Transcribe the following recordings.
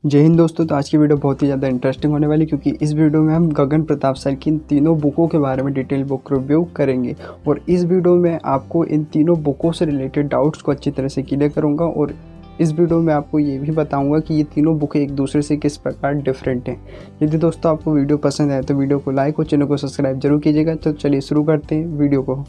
जय हिंद दोस्तों। तो आज की वीडियो बहुत ही ज़्यादा इंटरेस्टिंग होने वाली, क्योंकि इस वीडियो में हम गगन प्रताप सर की इन तीनों बुकों के बारे में डिटेल बुक रिव्यू करेंगे। और इस वीडियो में आपको इन तीनों बुकों से रिलेटेड डाउट्स को अच्छी तरह से क्लियर करूंगा। और इस वीडियो में आपको ये भी बताऊंगा कि ये तीनों बुकें एक दूसरे से किस प्रकार डिफरेंट हैं। यदि दोस्तों आपको वीडियो पसंद आए तो वीडियो को लाइक और चैनल को सब्सक्राइब जरूर कीजिएगा। तो चलिए शुरू करते हैं वीडियो को।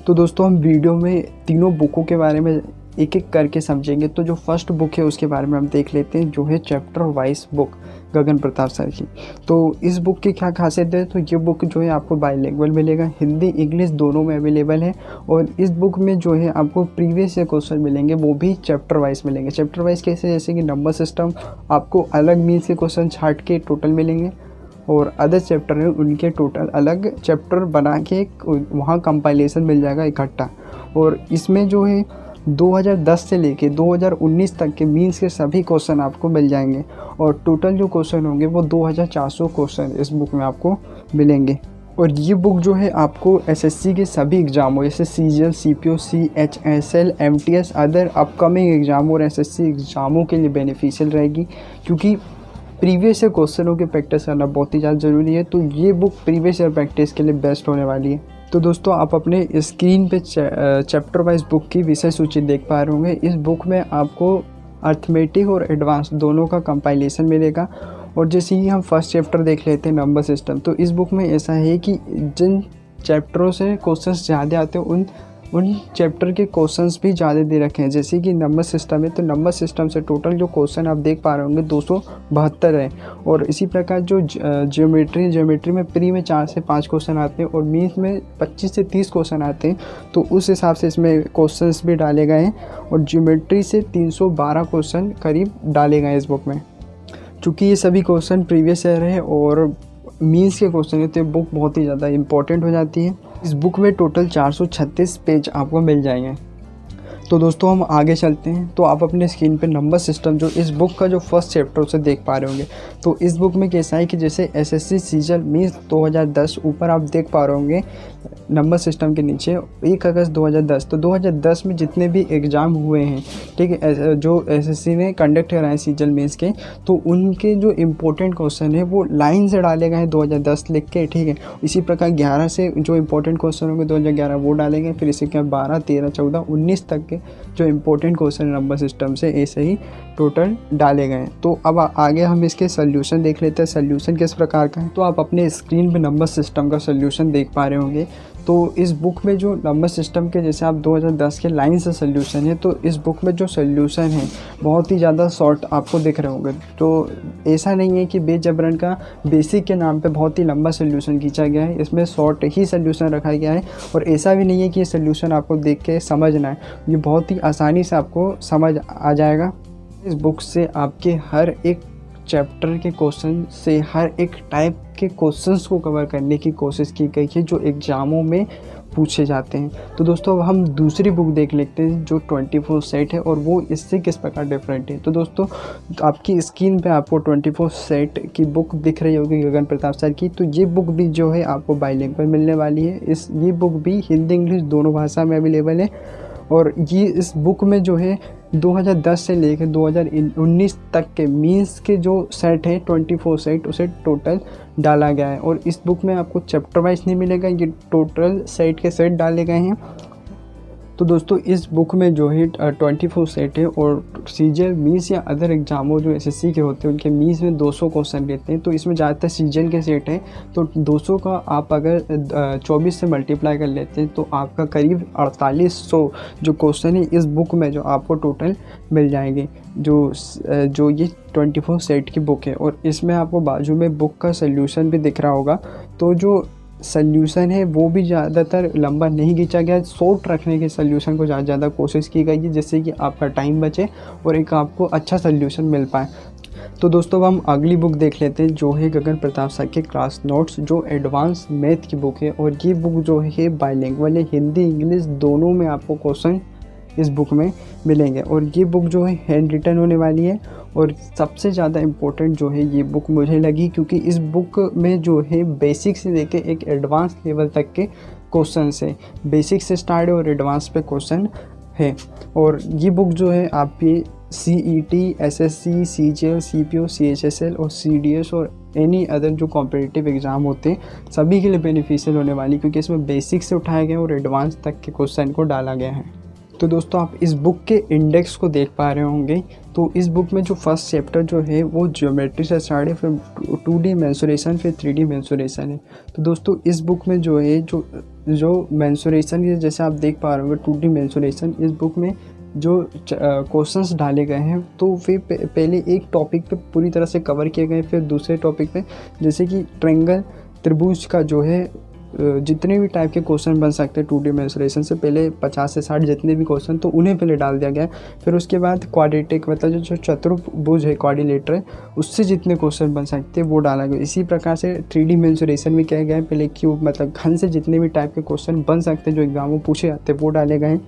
तो दोस्तों हम वीडियो में तीनों बुकों के बारे में एक एक करके समझेंगे। तो जो फर्स्ट बुक है उसके बारे में हम देख लेते हैं, जो है चैप्टर वाइज बुक गगन प्रताप सर की। तो इस बुक की क्या खासियत है, तो ये बुक जो है आपको बाईलिंगुअल मिलेगा, हिंदी इंग्लिश दोनों में अवेलेबल है। और इस बुक में जो है आपको प्रीवियस ईयर क्वेश्चन मिलेंगे, वो भी चैप्टर वाइज मिलेंगे। चैप्टर वाइज कैसे, जैसे कि नंबर सिस्टम आपको अलग मीन्स के क्वेश्चन छाट के टोटल मिलेंगे, और अदर चैप्टर है उनके टोटल अलग चैप्टर बना के वहाँ कंपाइलेशन मिल जाएगा इकट्ठा। और इसमें जो है 2010 से लेके 2019 तक के मीन्स के सभी क्वेश्चन आपको मिल जाएंगे। और टोटल जो क्वेश्चन होंगे वो 2400 क्वेश्चन इस बुक में आपको मिलेंगे। और ये बुक जो है आपको एसएससी के सभी एग्जामों जैसे CGL, CPO, CHSL, MTS, other upcoming exam और एसएससी एग्जामों के लिए बेनिफिशियल रहेगी, क्योंकि प्रीवियस ईयर क्वेश्चनों की प्रैक्टिस करना बहुत ही ज़्यादा ज़रूरी है। तो ये बुक प्रीवियस ईयर प्रैक्टिस के लिए बेस्ट होने वाली है। तो दोस्तों आप अपने स्क्रीन पे चैप्टर वाइज बुक की विषय सूची देख पा रहे होंगे। इस बुक में आपको अर्थमेटिक और एडवांस दोनों का कंपाइलेशन मिलेगा। और जैसे ही हम फर्स्ट चैप्टर देख लेते हैं नंबर सिस्टम, तो इस बुक में ऐसा है कि जिन चैप्टरों से क्वेश्चंस ज़्यादा आते हैं उन चैप्टर के क्वेश्चंस भी ज़्यादा दे रखे हैं। जैसे कि नंबर सिस्टम है, तो नंबर सिस्टम से टोटल जो क्वेश्चन आप देख पा रहे होंगे 272 है। और इसी प्रकार जो ज्योमेट्री में प्री में 4 से 5 क्वेश्चन आते हैं और मीन्स में 25 से 30 क्वेश्चन आते हैं। तो उस हिसाब से इसमें क्वेश्चंस भी डाले गए हैं। और ज्योमेट्री से 312 क्वेश्चन करीब डाले गए हैं इस बुक में। चूँकि ये सभी क्वेश्चन प्रीवियस ईयर है और मीन्स के क्वेश्चन है, तो बुक बहुत ही ज़्यादा इंपॉर्टेंट हो जाती है। इस बुक में टोटल 436 पेज आपको मिल जाएंगे। तो दोस्तों हम आगे चलते हैं। तो आप अपने स्क्रीन पे नंबर सिस्टम जो इस बुक का जो फर्स्ट चैप्टर उसे देख पा रहे होंगे। तो इस बुक में कैसा है कि जैसे एसएससी सीजीएल मीन्स 2010 ऊपर आप देख पा रहे होंगे नंबर सिस्टम के नीचे 1 अगस्त 2010। तो 2010 में जितने भी एग्ज़ाम हुए हैं, ठीक है, जो एसएससी ने कंडक्ट कराए सीजीएल मीन्स के, तो उनके जो इम्पोर्टेंट क्वेश्चन है वो लाइन से डाले गए हैं 2010 लिख के, ठीक है। इसी प्रकार 11 से जो इम्पोर्टेंट क्वेश्चन होंगे 2011 वो डालेंगे। फिर इसी के 12, 13, 14, 19 तक के जो इम्पोर्टेंट क्वेश्चन नंबर सिस्टम से ऐसे ही टोटल डाले गए। तो अब आगे हम इसके सोल्यूशन देख लेते हैं, सोल्यूशन किस प्रकार का है। तो आप अपने स्क्रीन पे नंबर सिस्टम का सोल्यूशन देख पा रहे होंगे। तो इस बुक में जो नंबर सिस्टम के जैसे आप 2010 के लाइन से सोल्यूशन है, तो इस बुक में जो सोल्यूशन है बहुत ही ज़्यादा शॉर्ट आपको दिख रहे होंगे। तो ऐसा नहीं है कि बेजबरन का बेसिक के नाम पे बहुत ही लंबा सोल्यूशन खींचा गया है, इसमें शॉर्ट ही सोल्यूशन रखा गया है। और ऐसा भी नहीं है कि ये सोल्यूशन आपको देख के समझना है, ये बहुत ही आसानी से आपको समझ आ जाएगा। इस बुक से आपके हर एक चैप्टर के क्वेश्चन से हर एक टाइप के क्वेश्चंस को कवर करने की कोशिश की गई है जो एग्ज़ामों में पूछे जाते हैं। तो दोस्तों अब हम दूसरी बुक देख लेते हैं जो 24 सेट है, और वो इससे किस प्रकार डिफरेंट है। तो दोस्तों आपकी स्क्रीन पे आपको 24 सेट की बुक दिख रही होगी गगन प्रताप सर की। तो ये बुक भी जो है आपको बाईलिंगुअल मिलने वाली है। ये बुक भी हिंदी इंग्लिश दोनों भाषा में अवेलेबल है। और ये इस बुक में जो है 2010 से लेकर 2019 तक के मीन्स के जो सेट है 24 सेट उसे टोटल डाला गया है। और इस बुक में आपको चैप्टर वाइज नहीं मिलेगा, ये टोटल सेट के सेट डाले गए हैं। तो दोस्तों इस बुक में जो है 24 सेट है। और सीजीएल मीन्स या अदर एग्जामों जो एसएससी के होते हैं उनके मीन्स में 200 क्वेश्चन लेते हैं। तो इसमें ज़्यादातर सीजीएल के सेट है। तो 200 का आप अगर 24 से मल्टीप्लाई कर लेते हैं तो आपका करीब 4800 जो क्वेश्चन है इस बुक में जो आपको टोटल मिल जाएंगे, जो ये 24 सेट की बुक है। और इसमें आपको बाजू में बुक का सोल्यूशन भी दिख रहा होगा। तो जो सोल्यूशन है वो भी ज़्यादातर लंबा नहीं खींचा गया, शॉर्ट रखने के सोल्यूशन को ज़्यादा कोशिश की गई है, जिससे कि आपका टाइम बचे और एक आपको अच्छा सोल्यूशन मिल पाए। तो दोस्तों हम अगली बुक देख लेते हैं जो है गगन प्रताप सर के क्लास नोट्स, जो एडवांस मैथ की बुक है। और ये बुक जो है बाईलिंगुअल है, हिंदी इंग्लिश दोनों में आपको क्वेश्चन इस बुक में मिलेंगे। और ये बुक जो है हैंड रिटन होने वाली है। और सबसे ज़्यादा इम्पोर्टेंट जो है ये बुक मुझे लगी, क्योंकि इस बुक में जो है बेसिक से लेके एक एडवांस लेवल तक के क्वेश्चन है, बेसिक से स्टार्ट है और एडवांस पे क्वेश्चन है। और ये बुक जो है आपकी CET, SSC, CGL, CPO, CHSL और CDS और एनी अदर जो कॉम्पिटिटिव एग्ज़ाम होते हैं सभी के लिए बेनिफिशियल होने वाली, क्योंकि इसमें बेसिक से उठाए गए और एडवांस तक के क्वेश्चन को डाला गया है। तो दोस्तों आप इस बुक के इंडेक्स को देख पा रहे होंगे। तो इस बुक में जो फर्स्ट चैप्टर जो है वो ज्योमेट्री से स्टार्ट है, फिर 2D मेंसुरेशन, फिर 3D मेंसुरेशन है। तो दोस्तों इस बुक में जो है जो मेंसुरेशन है, जैसे आप देख पा रहे होंगे 2D मेंसुरेशन, इस बुक में जो क्वेश्चंस डाले गए हैं तो फिर पहले एक टॉपिक पे पूरी तरह से कवर किए गए, फिर दूसरे टॉपिक पे जैसे कि ट्रायंगल, त्रिभुज का जो है जितने भी टाइप के क्वेश्चन बन सकते हैं 2D मेंसुरेशन से पहले 50 से 60 जितने भी क्वेश्चन तो उन्हें पहले डाल दिया गया। फिर उसके बाद क्वाड्रेटिक मतलब जो चतुर्भुज है, क्वाड्रिलेटरल है, उससे जितने क्वेश्चन बन सकते हैं वो डाला गया। इसी प्रकार से 3D मेंसुरेशन में क्या गया है, पहले क्यूब मतलब घन से जितने भी टाइप के क्वेश्चन बन सकते हैं जो एग्जाम में पूछे जाते हैं वो डाले गए।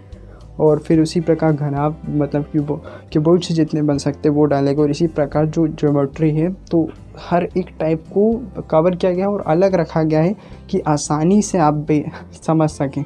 और फिर उसी प्रकार घनाभ मतलब क्यूबॉइड से जितने बन सकते वो डालेगा। और इसी प्रकार जो ज्योमेट्री है तो हर एक टाइप को कवर किया गया और अलग रखा गया है कि आसानी से आप समझ सकें।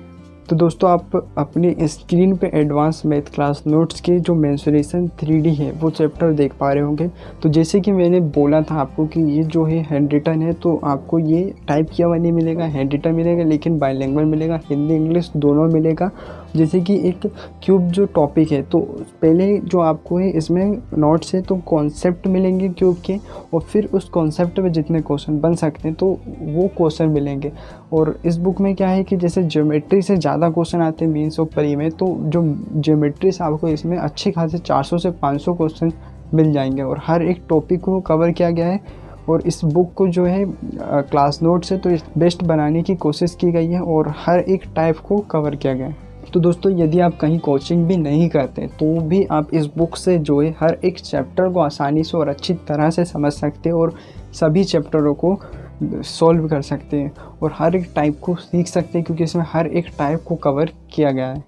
तो दोस्तों आप अपने स्क्रीन पे एडवांस मैथ क्लास नोट्स के जो मेंसुरेशन 3D है वो चैप्टर देख पा रहे होंगे। तो जैसे कि मैंने बोला था आपको कि ये जो है हैंड रिटन है, तो आपको ये टाइप किया हुआ नहीं मिलेगा, हैंड रिटन मिलेगा, लेकिन बाइलिंगुअल मिलेगा, हिंदी इंग्लिश दोनों मिलेगा। जैसे कि एक क्यूब जो टॉपिक है तो पहले जो आपको है इसमें नोट्स है तो कॉन्सेप्ट मिलेंगे क्यूब के, और फिर उस कॉन्सेप्ट में जितने क्वेश्चन बन सकते हैं तो वो क्वेश्चन मिलेंगे। और इस बुक में क्या है कि जैसे ज्योमेट्री से ज़्यादा क्वेश्चन आते हैं मीन्स और परी में, तो जो ज्योमेट्री से आपको इसमें अच्छे खासे 400 से 500 क्वेश्चन मिल जाएंगे और हर एक टॉपिक को कवर किया गया है। और इस बुक को जो है क्लास नोट से तो बेस्ट बनाने की कोशिश की गई है और हर एक टाइप को कवर किया गया है। तो दोस्तों यदि आप कहीं कोचिंग भी नहीं करते तो भी आप इस बुक से जो है हर एक चैप्टर को आसानी से और अच्छी तरह से समझ सकते हैं और सभी चैप्टरों को सॉल्व कर सकते हैं और हर एक टाइप को सीख सकते हैं, क्योंकि इसमें हर एक टाइप को कवर किया गया है।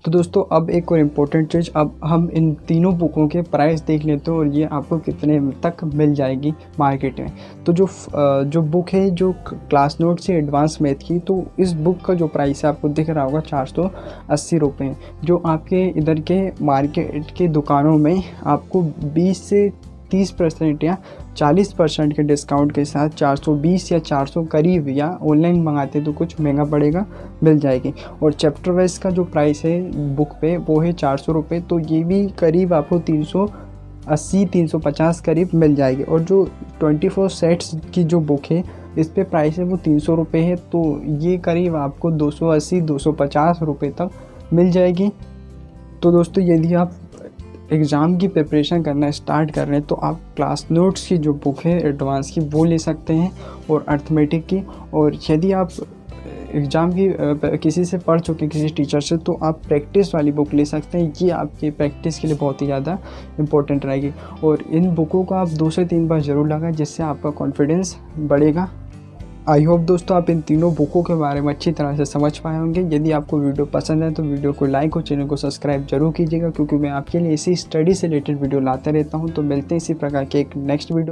तो दोस्तों अब एक और इम्पोर्टेंट चीज़, अब हम इन तीनों बुकों के प्राइस देख लेते हैं और ये आपको कितने तक मिल जाएगी मार्केट में। तो जो बुक है जो क्लास नोट से एडवांस मैथ की, तो इस बुक का जो प्राइस है आपको दिख रहा होगा 480 रुपये, जो आपके इधर के मार्केट के दुकानों में आपको 20 से 30% या 40% के डिस्काउंट के साथ 420 या 400 करीब, या ऑनलाइन मंगाते तो कुछ महंगा पड़ेगा, मिल जाएगी। और चैप्टर वाइज का जो प्राइस है बुक पे वो है 400 रुपये, तो ये भी करीब आपको 380-350 करीब मिल जाएगी। और जो 24 सेट्स की जो बुक है इस पे प्राइस है वो 300 रुपये है, तो ये करीब आपको 280-250 रुपये तक मिल जाएगी। तो दोस्तों यदि आप एग्ज़ाम की प्रिपरेशन करना स्टार्ट कर रहे हैं तो आप क्लास नोट्स की जो बुक है एडवांस की वो ले सकते हैं और अर्थमेटिक की। और यदि आप एग्ज़ाम की किसी से पढ़ चुके किसी टीचर से तो आप प्रैक्टिस वाली बुक ले सकते हैं, ये आपकी प्रैक्टिस के लिए बहुत ही ज़्यादा इम्पोर्टेंट रहेगी। और इन बुकों को आप 2 से 3 बार ज़रूर लगाएं, जिससे आपका कॉन्फिडेंस बढ़ेगा। आई होप दोस्तों आप इन तीनों बुकों के बारे में अच्छी तरह से समझ पाए होंगे। यदि आपको वीडियो पसंद है तो वीडियो को लाइक और चैनल को सब्सक्राइब जरूर कीजिएगा, क्योंकि मैं आपके लिए इसी स्टडी से रिलेटेड वीडियो लाता रहता हूं। तो मिलते हैं इसी प्रकार के एक नेक्स्ट वीडियो।